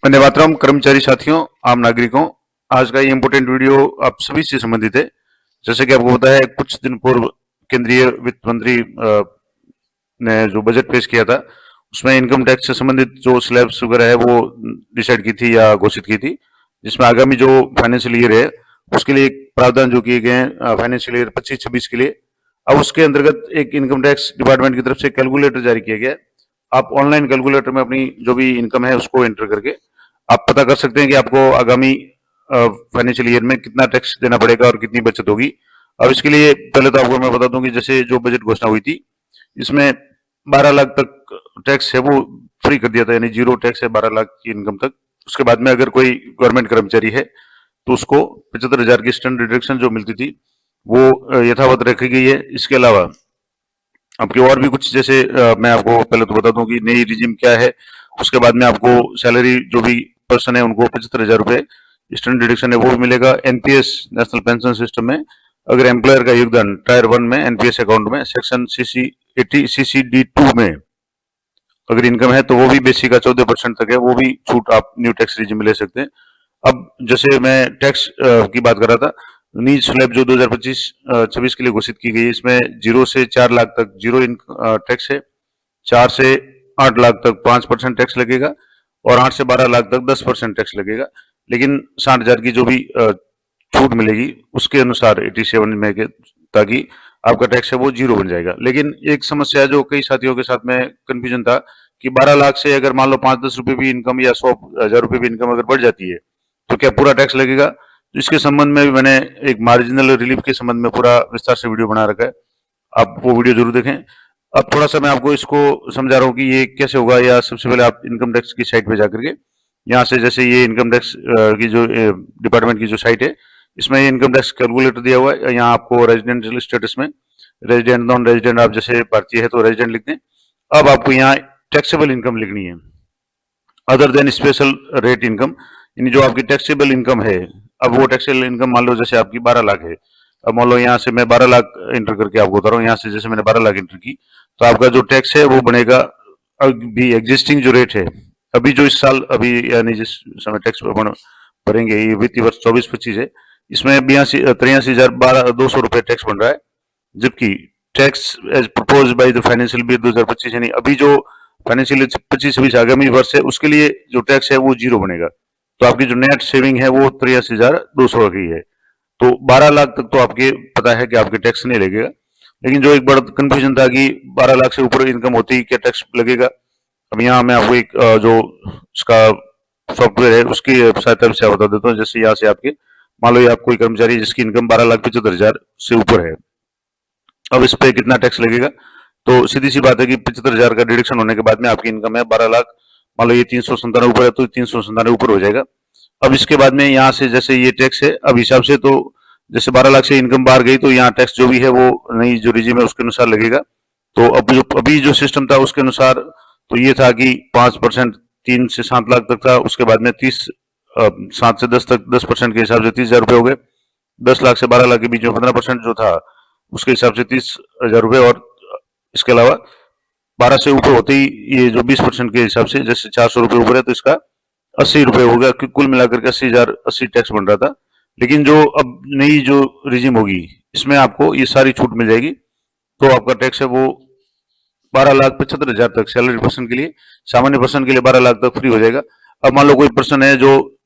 वंदे मातरम। कर्मचारी साथियों, आम नागरिकों, आज का ये इम्पोर्टेंट वीडियो आप सभी से संबंधित है। जैसे कि आपको पता है, कुछ दिन पूर्व केंद्रीय वित्त मंत्री ने जो बजट पेश किया था, उसमें इनकम टैक्स से संबंधित जो स्लैब्स वगैरह है वो डिसाइड की थी या घोषित की थी, जिसमें आगामी जो फाइनेंशियल ईयर है उसके लिए एक प्रावधान जो किए गए हैं फाइनेंशियल ईयर 25-26 के लिए। अब उसके अंतर्गत एक इनकम टैक्स डिपार्टमेंट की तरफ से कैलकुलेटर जारी किया गया है। आप ऑनलाइन कैलकुलेटर में अपनी जो भी इनकम है उसको एंटर करके आप पता कर सकते हैं कि आपको आगामी फाइनेंशियल ईयर में कितना टैक्स देना पड़ेगा और कितनी बचत होगी। अब इसके लिए पहले तो आपको मैं बता दूं कि जैसे जो बजट घोषणा हुई थी, इसमें 12 लाख तक टैक्स है वो फ्री कर दिया था, यानी जीरो टैक्स है 12 लाख की इनकम तक। उसके बाद में अगर कोई गवर्नमेंट कर्मचारी है तो उसको 75,000 की स्टैंडर्ड डिडक्शन जो मिलती थी वो यथावत रखी गई है। इसके अलावा आपके और भी कुछ, जैसे मैं आपको पहले तो बता दूं कि नई रिजीम क्या है। उसके बाद में आपको सैलरी जो भी पर्सन है उनको 75,000 रुपए स्टैंडर्ड डिडक्शन है वो भी मिलेगा। एनपीएस नेशनल पेंशन सिस्टम में अगर एम्प्लॉयर का योगदान टायर 1 में एनपीएस अकाउंट में सेक्शन CCD2 में अगर इनकम है तो वो भी बेसिक का 14% तक है, वो भी छूट आप न्यू टैक्स रिजीम में ले सकते हैं। अब जैसे मैं टैक्स की बात कर रहा था, नई स्लैब जो 2025-26 के लिए घोषित की गई है, इसमें 0 से 4 लाख तक जीरो टैक्स है, 4 से 8 लाख तक 5% टैक्स लगेगा और 8 से 12 लाख तक 10% टैक्स लगेगा। लेकिन 60,000 की जो भी छूट मिलेगी उसके अनुसार 87 में के, ताकि आपका टैक्स है वो जीरो बन जाएगा। लेकिन एक समस्या जो कई साथियों के साथ में कंफ्यूजन था कि 12 लाख से अगर मान लो 5-10 रुपए भी इनकम या 100,000 रुपए भी इनकम अगर बढ़ जाती है तो क्या पूरा टैक्स लगेगा? तो इसके संबंध में भी मैंने एक मार्जिनल रिलीफ के संबंध में पूरा विस्तार से वीडियो बना रखा है, आप वो वीडियो जरूर देखें। अब थोड़ा सा मैं आपको इसको समझा रहा हूँ कि ये कैसे होगा। या सबसे पहले आप इनकम टैक्स की साइट पे जाकर के यहाँ से, जैसे ये इनकम टैक्स की जो डिपार्टमेंट की जो साइट है, इसमें ये इनकम टैक्स कैलकुलेटर दिया हुआ है। यहाँ आपको रेजिडेंशियल स्टेटस में रेजिडेंट, नॉन रेजिडेंट, आप जैसे भारतीय है तो रेजिडेंट लिख दें। अब आपको यहाँ टैक्सेबल इनकम लिखनी है, other than special rate income, यानी जो आपकी टैक्सेबल इनकम है। अब वो टैक्सेबल इनकम मान लो जैसे आपकी 12 लाख है, अब मान लो यहाँ से मैं 12 लाख एंटर करके आपको बता रहा हूँ। यहाँ से जैसे मैंने 12 लाख एंटर की तो आपका जो टैक्स है वो बनेगा अभी एग्जिस्टिंग जो रेट है अभी जो इस साल अभी यानी जिस समय टैक्स भरेंगे, ये वित्तीय वर्ष 24-25 है, इसमें 83,012 रुपए टैक्स बन रहा है। जबकि tax as propose by the financial year 2025, यानी अभी जो फाइनेंशियल 25-26 आगामी वर्ष है उसके लिए जो टैक्स है वो जीरो बनेगा। तो आपकी जो नेट सेविंग है वो 83,200 की है। तो 12 लाख तक तो आपके पता है कि आपके टैक्स नहीं लगेगा। लेकिन जो एक बड़ा कंफ्यूजन था कि 12 लाख से ऊपर इनकम होती ही क्या टैक्स लगेगा। अब यहाँ मैं आपको एक जो उसका सॉफ्टवेयर है उसकी सहायता से बता देता हूँ। जैसे यहाँ से आपके मान लो ये आप कोई कर्मचारी जिसकी इनकम 12,75,000 से ऊपर है, अब इस पे कितना टैक्स लगेगा? तो सीधी सी बात है कि 75,000 का डिडक्शन होने के बाद में आपकी इनकम है 12 लाख, मान लो ये 397 ऊपर है तो 397 ऊपर हो जाएगा। अब इसके बाद में यहाँ से जैसे ये टैक्स है, अब हिसाब से तो जैसे 12 लाख से इनकम बाहर गई तो यहाँ टैक्स जो भी है वो नई जो रिजीम है उसके अनुसार लगेगा। तो अब जो अभी जो सिस्टम था उसके अनुसार तो ये था कि 5% 3 से 7 लाख तक था। उसके बाद में 7 से 10 तक 10% के हिसाब से 30,000 रुपए हो गए। 10 लाख से 12 लाख के बीच में 15% जो था उसके हिसाब से 30,000 रुपए। और इसके अलावा 12 से ऊपर होते ही ये जो 20% के हिसाब से जैसे 400 रुपए ऊपर है तो इसका 80 रुपए हो गया। कुल मिलाकर के 80,080 टैक्स बन रहा था। लेकिन जो अब नई जो रिजीम होगी इसमें आपको ये सारी छूट मिल जाएगी। तो आपका टैक्स है वो 12,75,000 तक सैलरी पर्सन के लिए, सामान्य पर्सन के लिए 12 लाख तक फ्री हो जाएगा। अब मान लो कोई पर्सन है जो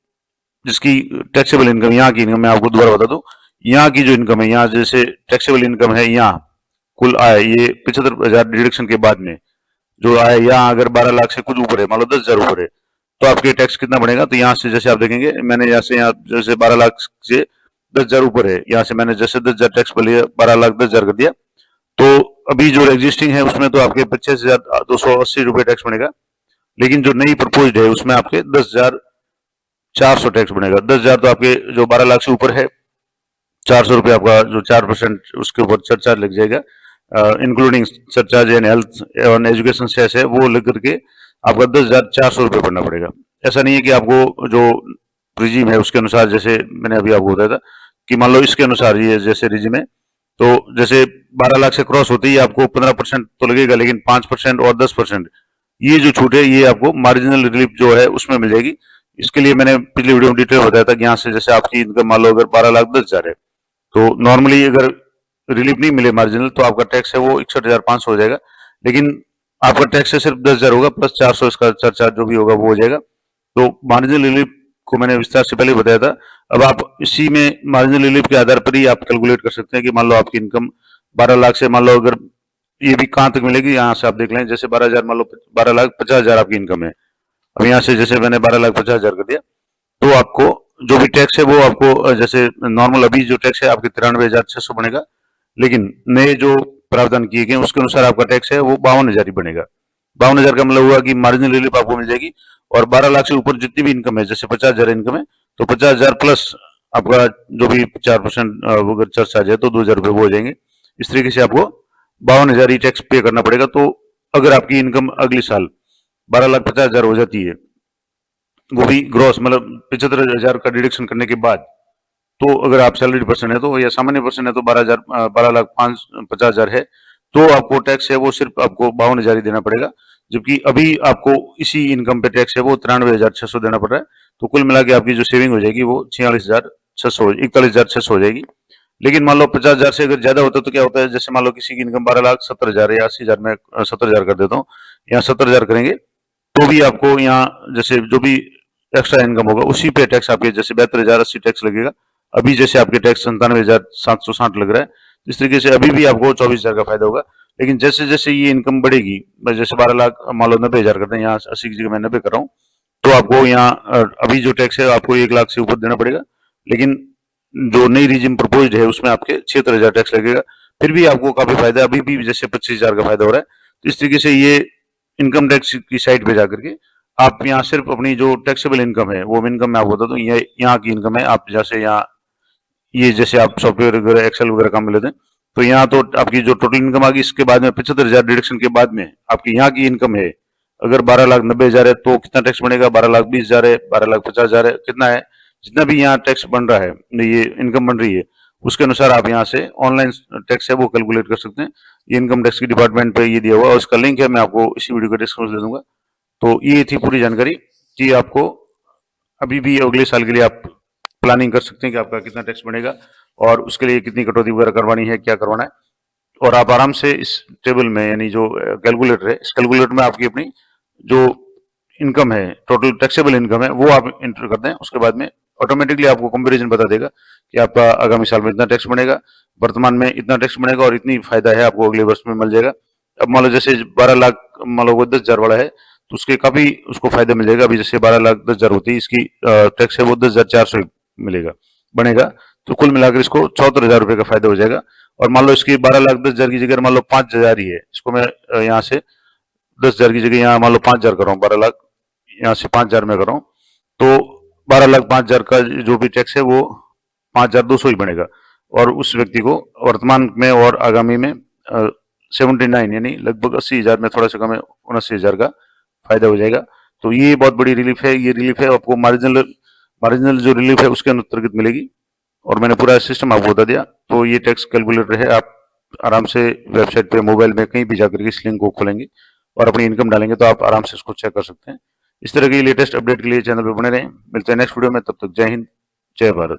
जिसकी टैक्सेबल इनकम, यहाँ की इनकम मैं आपको दोबारा बता दूं, यहाँ की जो इनकम है, यहाँ जैसे टैक्सेबल इनकम है, यहाँ कुल आया ये 75,000 डिडक्शन के बाद में जो आया, यहाँ अगर 12 लाख से कुछ ऊपर है, मान लो 10,000 ऊपर है, तो आपके टैक्स कितना बनेगा? तो यहाँ से जैसे आप देखेंगे, मैंने यहाँ से यहाँ जैसे 12 लाख से 10,000 ऊपर है, यहाँ से मैंने जैसे 10,000 टैक्स पर लिया, 12 लाख 10,000 कर दिया। तो अभी जो एग्जिस्टिंग है उसमें तो आपके 25,280 रुपए टैक्स बनेगा। लेकिन जो नई प्रपोज्ड है उसमें आपके 10,400 टैक्स बनेगा। 10,000 तो आपके जो 12 लाख से ऊपर है, 400 रुपये आपका जो 4% उसके ऊपर सरचार्ज लग जाएगा, including surcharge and health and education cess है, वो लग करके आपका 10,400 रुपये भरना पड़ेगा। ऐसा नहीं है कि आपको जो रिजीम है उसके अनुसार, जैसे मैंने अभी आपको बताया था कि मान लो इसके अनुसार ये जैसे रिजीम है तो जैसे 12 लाख से क्रॉस होते ही आपको 15% तो लगेगा, लेकिन 5% और 10% ये जो छूट है ये आपको मार्जिनल रिलीफ जो है उसमें मिल जाएगी। इसके लिए मैंने पिछली वीडियो में डिटेल बताया था कि यहाँ से जैसे आपकी इनकम मान लो अगर 12,10,000 है, तो नॉर्मली अगर रिलीफ नहीं मिले मार्जिनल तो आपका टैक्स है वो 61,500 हो जाएगा, लेकिन आपका टैक्स है सिर्फ 10,000 होगा, प्लस 400 इसका सरचार्ज जो भी होगा वो हो जाएगा। तो मार्जिनल रिलीफ को मैंने विस्तार से पहले बताया था। अब आप इसी में मार्जिनल रिलीफ के आधार पर ही आप कैलकुलेट कर सकते हैं कि मान लो आपकी इनकम 12 लाख से, मान लो अगर ये भी कहां तक मिलेगी, यहाँ से आप देख लें, जैसे 12,000, मान लो 12,50,000 आपकी इनकम है। अब यहाँ से जैसे मैंने 12,50,000 कर दिया, तो आपको जो भी टैक्स है वो आपको जैसे नॉर्मल अभी जो टैक्स है आपके 93,600 बनेगा, लेकिन नए जो प्रावधान किए गए उसके अनुसार आपका टैक्स है वो 52,000 ही बनेगा। 52,000 का मतलब हुआ कि मार्जिनल रिलीफ आपको मिल जाएगी, और 12 लाख से ऊपर जितनी भी इनकम है, जैसे 50,000 इनकम है तो 50,000 प्लस आपका जो भी 4% अगर सरचार्ज है तो 2,000 रुपये वो हो जाएंगे। इस तरीके से आपको 52,000 ही टैक्स पे करना पड़ेगा। तो अगर आपकी इनकम अगले साल 12,50,000 हो जाती है, वो भी ग्रॉस, मतलब 75,000 का डिडक्शन करने के बाद, तो अगर आप सैलरी पर्सन है तो, या सामान्य पर्सन है तो 12,50,000 है, तो आपको टैक्स है वो सिर्फ आपको 52,000 ही देना पड़ेगा, जबकि अभी आपको इसी इनकम पे टैक्स है वो 93,600 देना पड़ रहा है। तो कुल मिला के आपकी जो सेविंग हो जाएगी वो 41,600 हो जाएगी। लेकिन मान लो 50,000 से अगर ज्यादा होता है तो क्या होता है, जैसे मान लो किसी की इनकम 12,70,000 या 80,000 में, 70,000 कर देता हूँ, यहाँ 70,000 करेंगे तो भी आपको यहाँ जैसे जो भी एक्स्ट्रा इनकम होगा उसी पे टैक्स आपके जैसे 72,080 टैक्स लगेगा। अभी जैसे आपके टैक्स 97,760 लग रहा है, इस तरीके से अभी भी आपको 24,000 का फायदा होगा। लेकिन जैसे जैसे ये इनकम बढ़ेगी, जैसे 12 लाख मान लो 90,000 करते हैं, यहाँ 80 की जगह मैं 90 कर रहा हूँ, तो आपको यहाँ अभी जो टैक्स है आपको 1 लाख से ऊपर देना पड़ेगा, लेकिन जो नई रिजिम प्रपोज्ड है उसमें आपके 76,000 टैक्स लगेगा। फिर भी आपको काफी फायदा है, अभी भी जैसे 25,000 का फायदा हो रहा है। तो इस तरीके से ये इनकम टैक्स की साइट पे जाकर के आप यहाँ सिर्फ अपनी जो टैक्सेबल इनकम है वो इनकम में आपको बता दूं, ये यहाँ की इनकम है। आप जैसे यहाँ ये जैसे आप सॉफ्टवेयर वगैरह एक्सेल वगैरह काम में लेते हैं, तो यहाँ तो आपकी जो टोटल इनकम आ गई, इसके बाद में 75,000 डिडक्शन के बाद में आपकी यहाँ की इनकम है अगर 12,90,000 है तो कितना टैक्स बनेगा, 12,20,000 है, 12,50,000 है, कितना है, जितना भी यहाँ टैक्स बन रहा है, ये इनकम बन रही है, उसके अनुसार आप यहाँ से ऑनलाइन टैक्स है वो कैलकुलेट कर सकते हैं। ये इनकम टैक्स की डिपार्टमेंट पे ये दिया हुआ है, उसका लिंक है, मैं आपको इसी वीडियो का डिस्क्रिप्शन दे दूंगा। तो ये थी पूरी जानकारी कि आपको अभी भी अगले साल के लिए आप प्लानिंग कर सकते हैं कि आपका कितना टैक्स बनेगा और उसके लिए कितनी कटौती वगैरह करवानी है, क्या करवाना है। और आप आराम से इस टेबल में, यानी जो कैलकुलेटर है, इस कैलकुलेटर में आपकी अपनी जो इनकम है, टोटल टैक्सेबल इनकम है, वो आप इंटर कर दें। उसके बाद में ऑटोमेटिकली आपको कंपेरिजन बता देगा कि आपका आगामी साल में इतना टैक्स बनेगा, वर्तमान में इतना टैक्स बनेगा और इतनी फायदा है आपको अगले वर्ष में मिल जाएगा। अब मान लो जैसे 12 लाख मान लो वो 10,000 वाला है तो उसके काफी उसको फायदा मिलेगा। अभी जैसे 12,10,000 होती है, इसकी टैक्स है वो 10,400 मिलेगा बनेगा, तो कुल मिलाकर इसको 74,000 रुपये का फायदा हो जाएगा। और मान लो इसकी 12,10,000 की जगह मान लो 5,000 ही है, इसको मैं यहाँ से 10,000 की जगह यहाँ मान लो 5,000 कर रहा हूँ, 12 लाख यहाँ से 5,000 में कर रहा हूँ, तो 12,05,000 का जो भी टैक्स है वो 5,200 ही बनेगा। और उस व्यक्ति को वर्तमान में और आगामी में 79 यानी लगभग 80,000 में थोड़ा सा कम है, 79,000 का फायदा हो जाएगा। तो ये बहुत बड़ी रिलीफ है। ये रिलीफ है आपको मार्जिनल जो रिलीफ है उसके अंतर्गत मिलेगी, और मैंने पूरा सिस्टम आपको बता दिया। तो ये टैक्स कैलकुलेटर है, आप आराम से वेबसाइट पे, मोबाइल में कहीं भी जाकर के इस लिंक को खोलेंगे और अपनी इनकम डालेंगे तो आप आराम से इसको चेक कर सकते हैं। इस तरह की लेटेस्ट अपडेट के लिए चैनल पर बने रहें। मिलते हैं नेक्स्ट वीडियो में, तब तक जय हिंद, जय भारत।